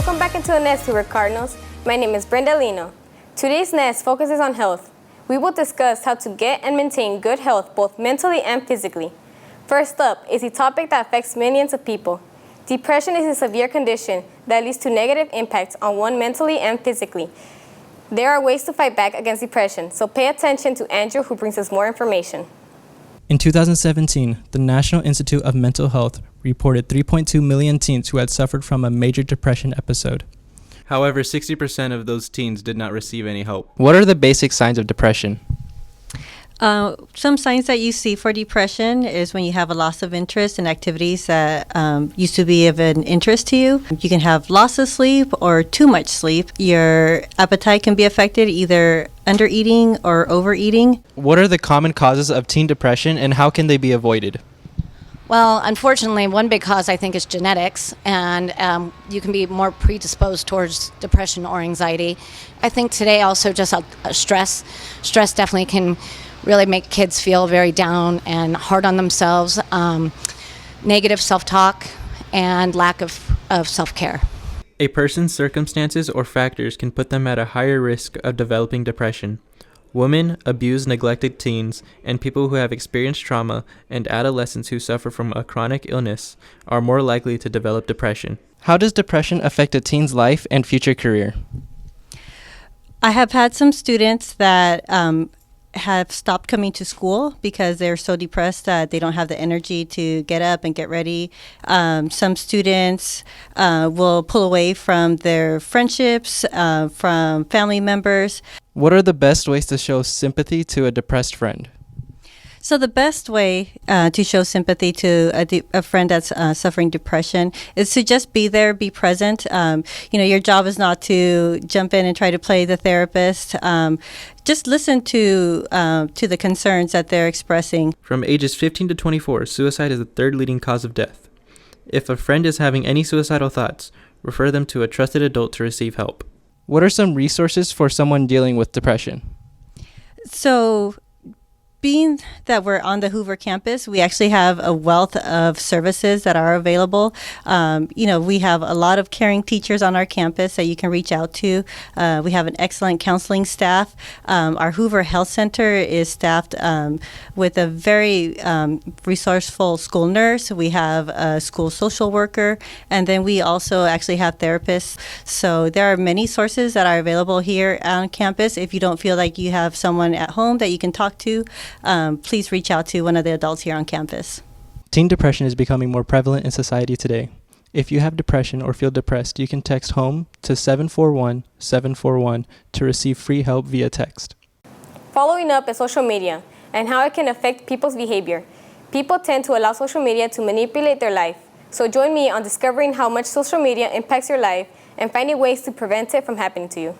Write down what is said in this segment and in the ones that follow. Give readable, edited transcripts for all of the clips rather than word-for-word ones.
Welcome back into the Nest, Hoover Cardinals. My name is Brenda Lino. Today's Nest focuses on health. We will discuss how to get and maintain good health both mentally and physically. First up is a topic that affects millions of people. Depression is a severe condition that leads to negative impacts on one mentally and physically. There are ways to fight back against depression, so pay attention to Andrew, who brings us more information. In 2017, the National Institute of Mental Health reported 3.2 million teens who had suffered from a major depression episode. However, 60% of those teens did not receive any help. What are the basic signs of depression? Some signs that you see for depression is when you have a loss of interest in activities that used to be of an interest to you. You can have loss of sleep or too much sleep. Your appetite can be affected, either under-eating or overeating. What are the common causes of teen depression and how can they be avoided? Well, unfortunately, one big cause I think is genetics, and you can be more predisposed towards depression or anxiety. I think today also just stress. Stress definitely can really make kids feel very down and hard on themselves, negative self-talk, and lack of self-care. A person's circumstances or factors can put them at a higher risk of developing depression. Women, abused, neglected teens, and people who have experienced trauma, and adolescents who suffer from a chronic illness are more likely to develop depression. How does depression affect a teen's life and future career? I have had some students that have stopped coming to school because they're so depressed that they don't have the energy to get up and get ready. Some students will pull away from their friendships, from family members. What are the best ways to show sympathy to a depressed friend? So the best way to show sympathy to a friend that's suffering depression is to just be there, be present. Your job is not to jump in and try to play the therapist. Just listen to the concerns that they're expressing. From ages 15 to 24, suicide is the third leading cause of death. If a friend is having any suicidal thoughts, refer them to a trusted adult to receive help. What are some resources for someone dealing with depression? So, being that we're on the Hoover campus, we actually have a wealth of services that are available. We have a lot of caring teachers on our campus that you can reach out to. We have an excellent counseling staff. Our Hoover Health Center is staffed with a very resourceful school nurse. We have a school social worker, and then we also actually have therapists. So there are many sources that are available here on campus. If you don't feel like you have someone at home that you can talk to, please reach out to one of the adults here on campus. Teen depression is becoming more prevalent in society today. If you have depression or feel depressed, you can text HOME to 741-741 to receive free help via text. Following up is social media and how it can affect people's behavior. People tend to allow social media to manipulate their life. So join me on discovering how much social media impacts your life and finding ways to prevent it from happening to you.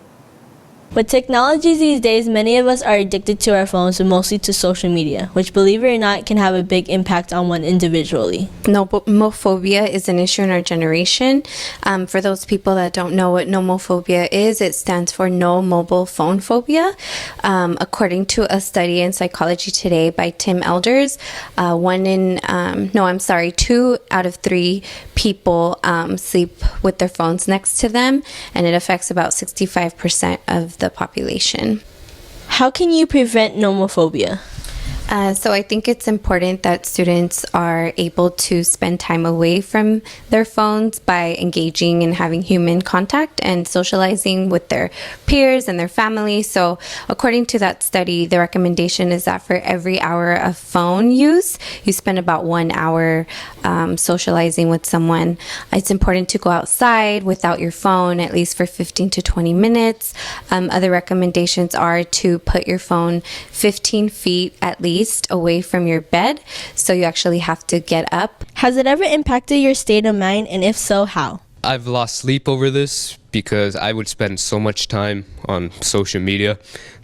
With technology these days, many of us are addicted to our phones and mostly to social media, which, believe it or not, can have a big impact on one individually. Nomophobia is an issue in our generation. For those people that don't know what nomophobia is, it stands for no mobile phone phobia. According to a study in Psychology Today by Tim Elders, 2 out of 3 people sleep with their phones next to them, and it affects about 65% of the population. How can you prevent nomophobia? So I think it's important that students are able to spend time away from their phones by engaging and having human contact and socializing with their peers and their family. So according to that study, the recommendation is that for every hour of phone use, you spend about 1 hour socializing with someone. It's important to go outside without your phone at least for 15 to 20 minutes. Other recommendations are to put your phone 15 feet at least away from your bed, so you actually have to get up. Has it ever impacted your state of mind, and if so, how? I've lost sleep over this because I would spend so much time on social media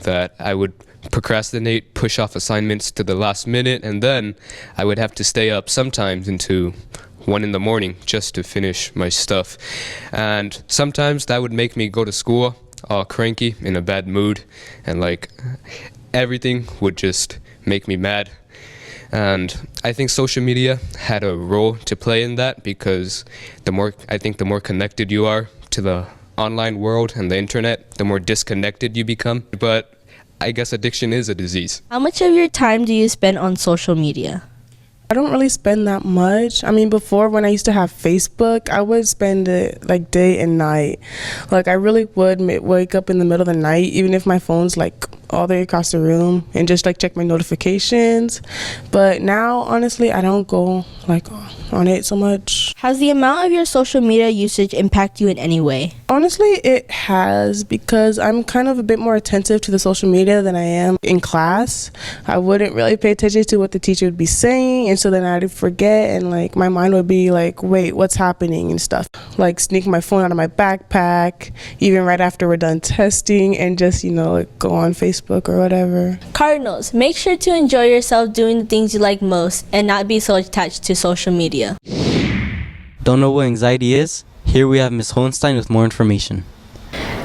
that I would procrastinate, push off assignments to the last minute, and then I would have to stay up sometimes into 1 in the morning just to finish my stuff. And sometimes that would make me go to school all cranky, in a bad mood, and everything would just make me mad. And I think social media had a role to play in that, because the more connected you are up to the online world and the internet, the more disconnected you become. But I guess addiction is a disease. How much of your time do you spend on social media? I don't really spend that much. I mean, before when I used to have Facebook, I would spend it like day and night. Like I really would wake up in the middle of the night, even if my phone's like all the way across the room, and just like check my notifications. But now, honestly, I don't go like on it so much. Has the amount of your social media usage impact you in any way? Honestly, it has, because I'm kind of a bit more attentive to the social media than I am in class. I wouldn't really pay attention to what the teacher would be saying, and so then I'd forget, and like my mind would be like, wait, what's happening and stuff. Like sneak my phone out of my backpack, even right after we're done testing, and just, like go on Facebook or whatever. Cardinals, make sure to enjoy yourself doing the things you like most and not be so attached to social media. Don't know what anxiety is? Here we have Ms. Hohenstein with more information.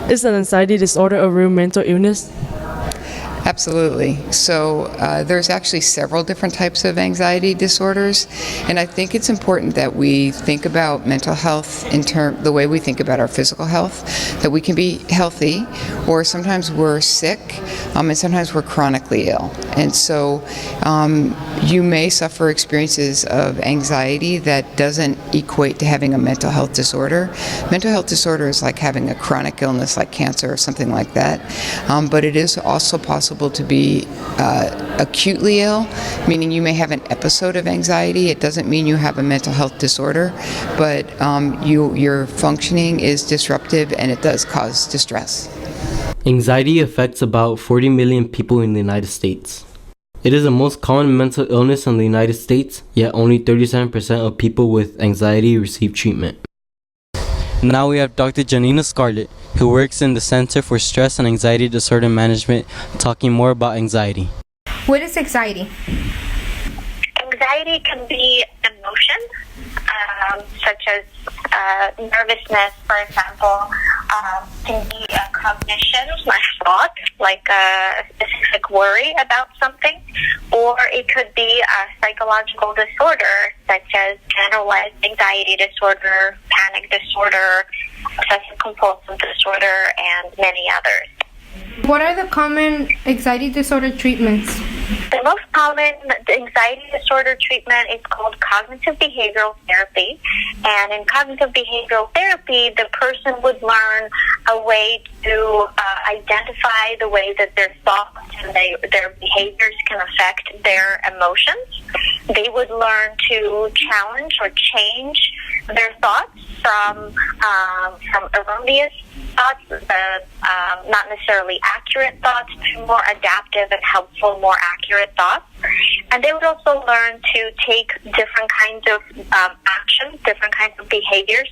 Is an anxiety disorder a real mental illness? Absolutely. So there's actually several different types of anxiety disorders, and I think it's important that we think about mental health in the way we think about our physical health, that we can be healthy, or sometimes we're sick, and sometimes we're chronically ill. And so you may suffer experiences of anxiety that doesn't equate to having a mental health disorder. Mental health disorder is like having a chronic illness like cancer or something like that, but it is also possible to be acutely ill, meaning you may have an episode of anxiety. It doesn't mean you have a mental health disorder, but your functioning is disruptive and it does cause distress. Anxiety affects about 40 million people in the United States. It is the most common mental illness in the United States, yet only 37% of people with anxiety receive treatment. Now we have Dr. Janina Scarlett, who works in the Center for Stress and Anxiety Disorder Management, talking more about anxiety. What is anxiety? Anxiety can be emotion, such as nervousness, for example, can be a cognition, a thought, like a specific worry about something, or it could be a psychological disorder, such as generalized anxiety disorder, panic disorder, obsessive compulsive disorder, and many others. What are the common anxiety disorder treatments? The most common anxiety disorder treatment is called cognitive behavioral therapy. And in cognitive behavioral therapy, the person would learn a way to identify the way that their thoughts and their behaviors can affect their emotions. They would learn to challenge or change their thoughts from erroneous thoughts, not necessarily accurate thoughts, to more adaptive and helpful, more accurate thoughts. And they would also learn to take different kinds of actions, different kinds of behaviors,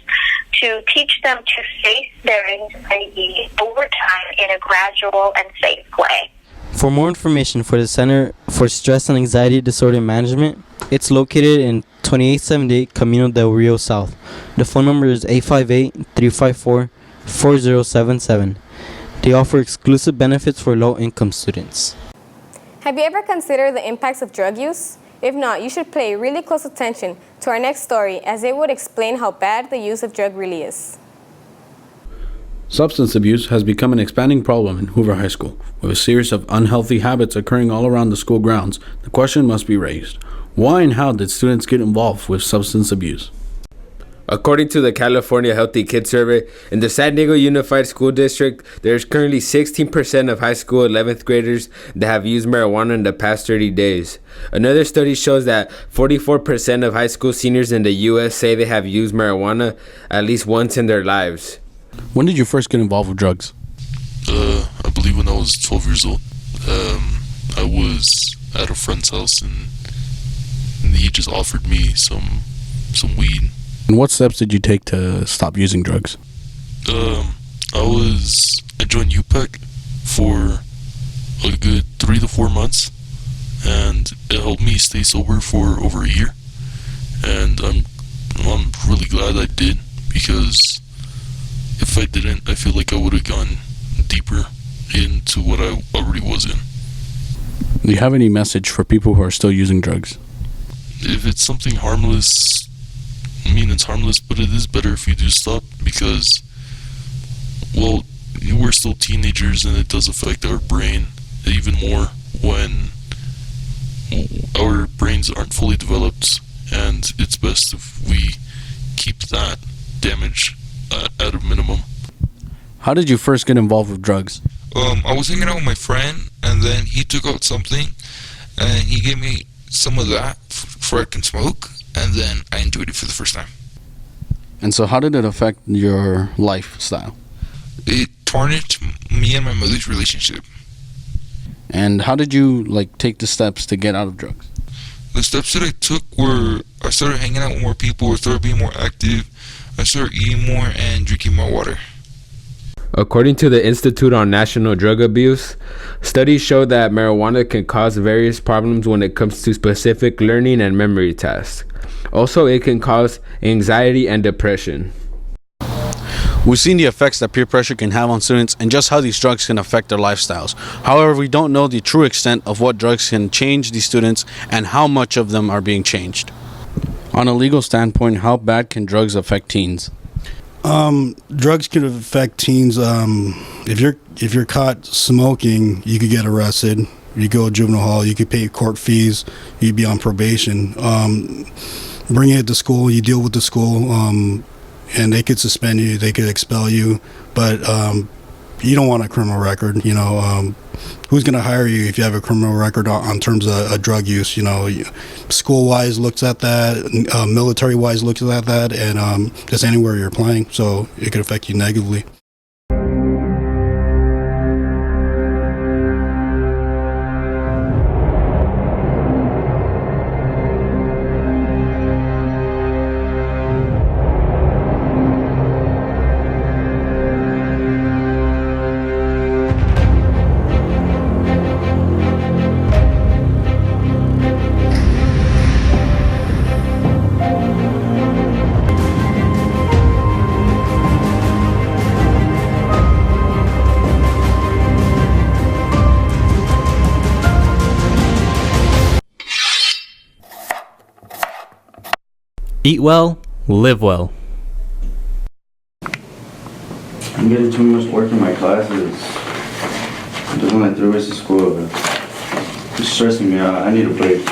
to teach them to face their anxiety over time in a gradual and safe way. For more information for the Center for Stress and Anxiety Disorder Management, it's located in 2878 Camino del Rio South. The phone number is 858-354-4077. They offer exclusive benefits for low-income students. Have you ever considered the impacts of drug use? If not, you should pay really close attention to our next story, as it would explain how bad the use of drug really is. Substance abuse has become an expanding problem in Hoover High School. With a series of unhealthy habits occurring all around the school grounds, the question must be raised: why and how did students get involved with substance abuse? According to the California Healthy Kids Survey, in the San Diego Unified School District, there's currently 16% of high school 11th graders that have used marijuana in the past 30 days. Another study shows that 44% of high school seniors in the U.S. say they have used marijuana at least once in their lives. When did you first get involved with drugs? I believe when I was 12 years old. I was at a friend's house and he just offered me some weed. And what steps did you take to stop using drugs? I joined UPEC for a good 3 to 4 months, and it helped me stay sober for over a year. And I'm really glad I did, because if I didn't, I feel like I would have gone deeper into what I already was in. Do you have any message for people who are still using drugs? If it's something harmless, I mean, it's harmless, but it is better if you do stop, because teenagers, and it does affect our brain even more when our brains aren't fully developed, and it's best if we keep that damage at a minimum. How did you first get involved with drugs? I was hanging out with my friend, and then he took out something, and he gave me some of that for I can smoke, and then I enjoyed it for the first time. And so how did it affect your lifestyle? It tarnished me and my mother's relationship. And how did you take the steps to get out of drugs? The steps that I took were I started hanging out with more people, I started being more active, I started eating more and drinking more water. According to the Institute on National Drug Abuse, studies show that marijuana can cause various problems when it comes to specific learning and memory tasks. Also, it can cause anxiety and depression. We've seen the effects that peer pressure can have on students and just how these drugs can affect their lifestyles. However, we don't know the true extent of what drugs can change these students and how much of them are being changed. On a legal standpoint, how bad can drugs affect teens? Drugs can affect teens. If you're caught smoking, you could get arrested. You go to juvenile hall, you could pay court fees, you'd be on probation. Bring it to school, you deal with the school, and they could suspend you, they could expel you, but you don't want a criminal record. Who's going to hire you if you have a criminal record on terms of drug use? School-wise looks at that, military-wise looks at that, and just anywhere you're applying, so it could affect you negatively. Eat well, live well. I'm getting too much work in my classes. I'm doing like 3 weeks of school. It's stressing me out. I need a break.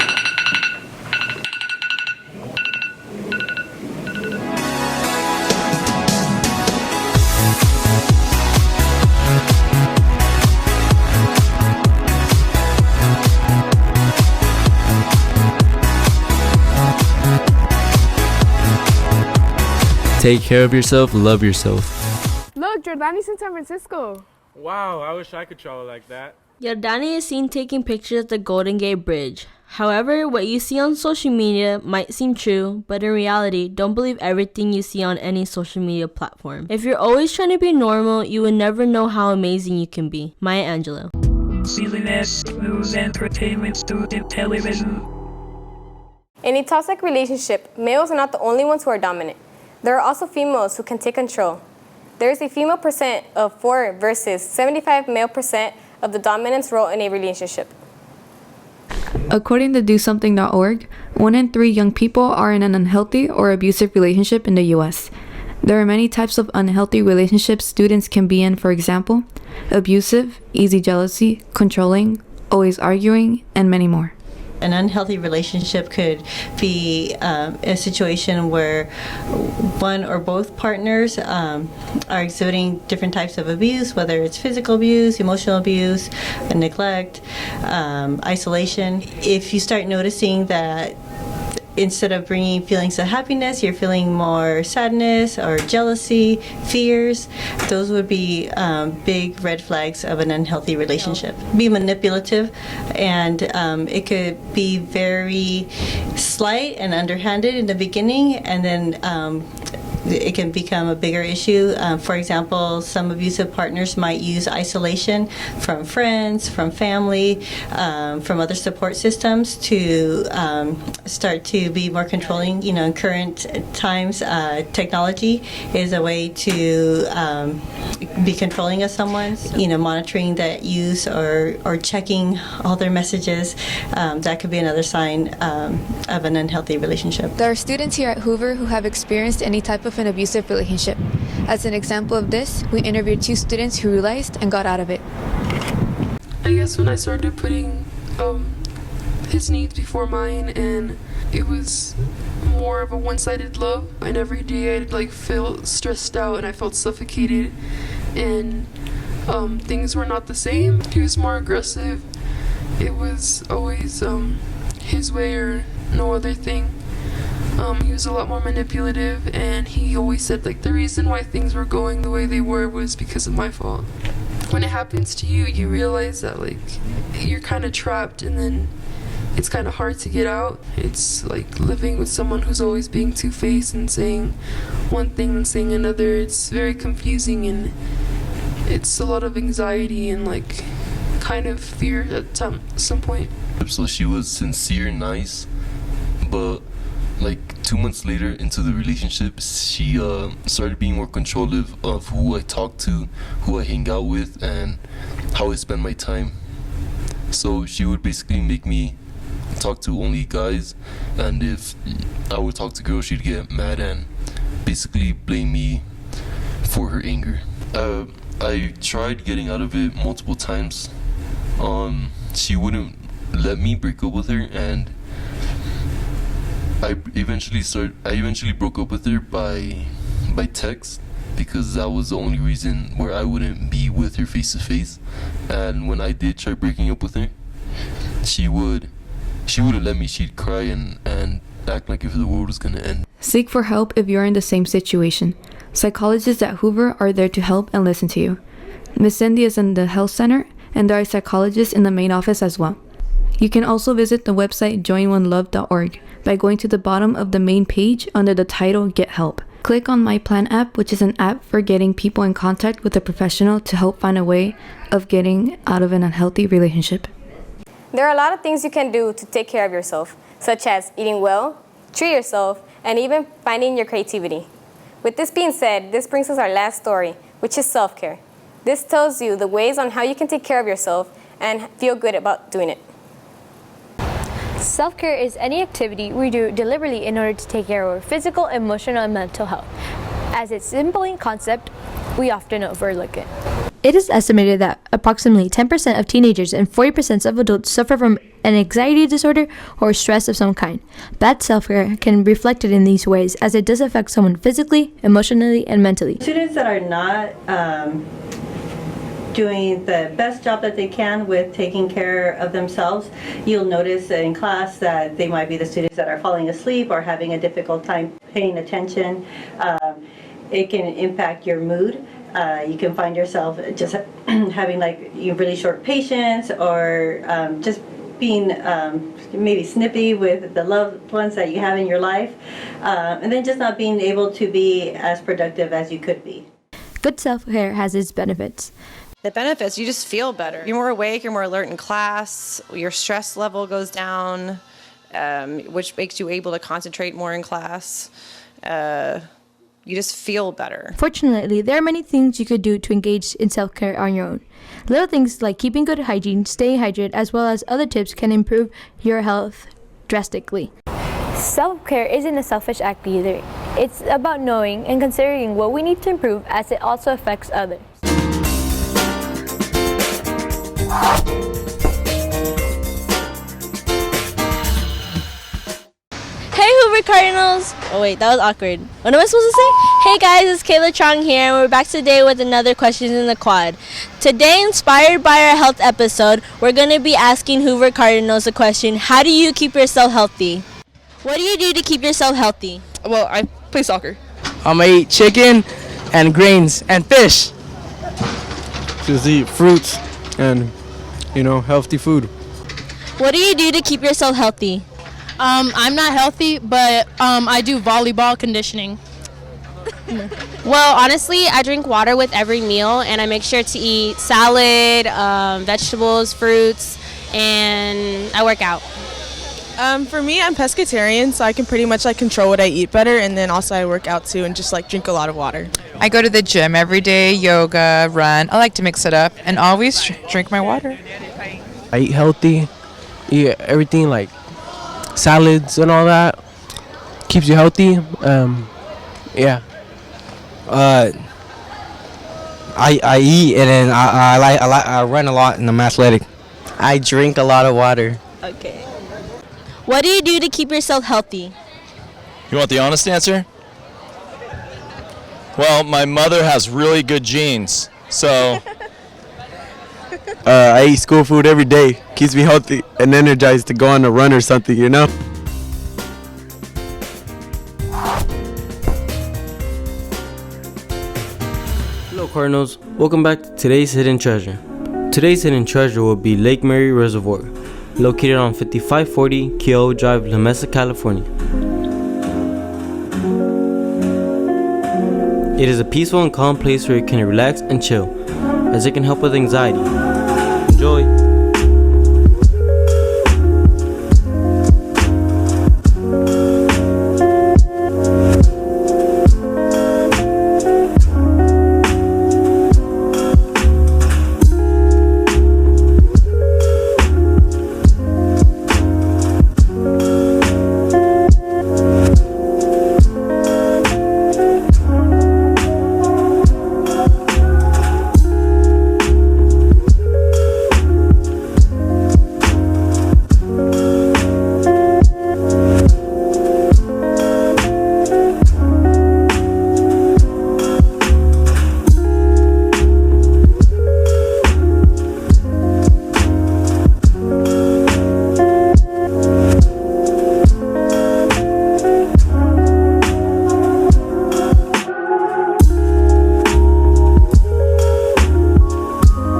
Take care of yourself, love yourself. Look, Jordani's in San Francisco. Wow, I wish I could travel like that. Yordani is seen taking pictures at the Golden Gate Bridge. However, what you see on social media might seem true, but in reality, don't believe everything you see on any social media platform. If you're always trying to be normal, you will never know how amazing you can be. Maya Angelou. CLNS News Entertainment Student Television. In a toxic relationship, males are not the only ones who are dominant. There are also females who can take control. There is a female percent of 4 versus 75 male percent of the dominance role in a relationship. According to DoSomething.org, 1 in 3 young people are in an unhealthy or abusive relationship in the U.S. There are many types of unhealthy relationships students can be in, for example, abusive, easy jealousy, controlling, always arguing, and many more. An unhealthy relationship could be a situation where one or both partners are exhibiting different types of abuse, whether it's physical abuse, emotional abuse, neglect, isolation. If you start noticing that instead of bringing feelings of happiness, you're feeling more sadness or jealousy, fears, those would be big red flags of an unhealthy relationship. Be manipulative, and it could be very slight and underhanded in the beginning, and then it can become a bigger issue. For example, some abusive partners might use isolation from friends, from family, from other support systems to start to be more controlling. In current times, technology is a way to be controlling of someone. Monitoring that use or checking all their messages, that could be another sign of an unhealthy relationship. There are students here at Hoover who have experienced any type of an abusive relationship. As an example of this, we interviewed 2 students who realized and got out of it. I guess when I started putting his needs before mine, and it was more of a one-sided love, and every day I'd like feel stressed out and I felt suffocated, and things were not the same. He was more aggressive. It was always his way or no other thing. He was a lot more manipulative, and he always said like the reason why things were going the way they were was because of my fault. When it happens to you, you realize that like you're kind of trapped, and then it's kind of hard to get out. It's like living with someone who's always being two-faced and saying one thing and saying another. It's very confusing, and it's a lot of anxiety and like kind of fear at some point. So she was sincere and nice, but like 2 months later into the relationship, she started being more controlling of who I talk to, who I hang out with, and how I spend my time. So she would basically make me talk to only guys, and if I would talk to girls, she'd get mad and basically blame me for her anger. I tried getting out of it multiple times. She wouldn't let me break up with her, and I eventually broke up with her by text, because that was the only reason where I wouldn't be with her face to face. And when I did try breaking up with her, she wouldn't let me. She'd cry and act like if the world was gonna end. Seek for help if you're in the same situation. Psychologists at Hoover are there to help and listen to you. Ms. Cindy is in the health center, and there are psychologists in the main office as well. You can also visit the website joinonelove.org by going to the bottom of the main page under the title Get Help. Click on My Plan app, which is an app for getting people in contact with a professional to help find a way of getting out of an unhealthy relationship. There are a lot of things you can do to take care of yourself, such as eating well, treat yourself, and even finding your creativity. With this being said, this brings us our last story, which is self-care. This tells you the ways on how you can take care of yourself and feel good about doing it. Self-care is any activity we do deliberately in order to take care of our physical, emotional, and mental health. As it's simple in concept, we often overlook it. It is estimated that approximately 10% of teenagers and 40% of adults suffer from an anxiety disorder or stress of some kind. Bad self-care can be reflected in these ways, as it does affect someone physically, emotionally, and mentally. Students that are not doing the best job that they can with taking care of themselves, you'll notice in class that they might be the students that are falling asleep or having a difficult time paying attention. It can impact your mood. You can find yourself just having like really short patience, or just being maybe snippy with the loved ones that you have in your life, and then just not being able to be as productive as you could be. Good self-care has its benefits. The benefits, you just feel better. You're more awake, you're more alert in class, your stress level goes down, which makes you able to concentrate more in class. You just feel better. Fortunately, there are many things you could do to engage in self-care on your own. Little things like keeping good hygiene, staying hydrated, as well as other tips can improve your health drastically. Self-care isn't a selfish act either. It's about knowing and considering what we need to improve, as it also affects others. Hey Hoover Cardinals! Oh wait, that was awkward. What am I supposed to say? Hey guys, it's Kayla Trong here, and we're back today with another Questions in the Quad. Today, inspired by our health episode, we're going to be asking Hoover Cardinals a question: how do you keep yourself healthy? What do you do to keep yourself healthy? Well, I play soccer. I eat chicken and grains and fish. Just eat fruits and, healthy food. What do you do to keep yourself healthy? I'm not healthy, but I do volleyball conditioning. Well, honestly, I drink water with every meal, and I make sure to eat salad, vegetables, fruits, and I work out. For me, I'm pescatarian, so I can pretty much control what I eat better, and then also I work out too and just drink a lot of water. I go to the gym every day, yoga, run. I like to mix it up and always drink my water. I eat healthy, eat everything like salads and all that. Keeps you healthy. Yeah. I eat and then I run a lot and I'm athletic. I drink a lot of water. Okay. What do you do to keep yourself healthy? You want the honest answer? Well, my mother has really good genes, so I eat school food every day. Keeps me healthy and energized to go on a run or something, you know? Hello Cardinals, welcome back to today's Hidden Treasure. Today's Hidden Treasure will be Lake Mary Reservoir, located on 5540 Keough Drive, La Mesa, California. It is a peaceful and calm place where you can relax and chill, as it can help with anxiety. Enjoy!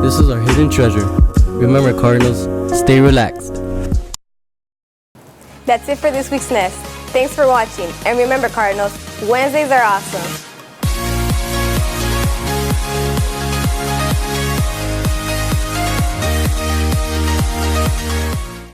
This is our hidden treasure. Remember, Cardinals, stay relaxed. That's it for this week's Nest. Thanks for watching, and remember, Cardinals, Wednesdays are awesome.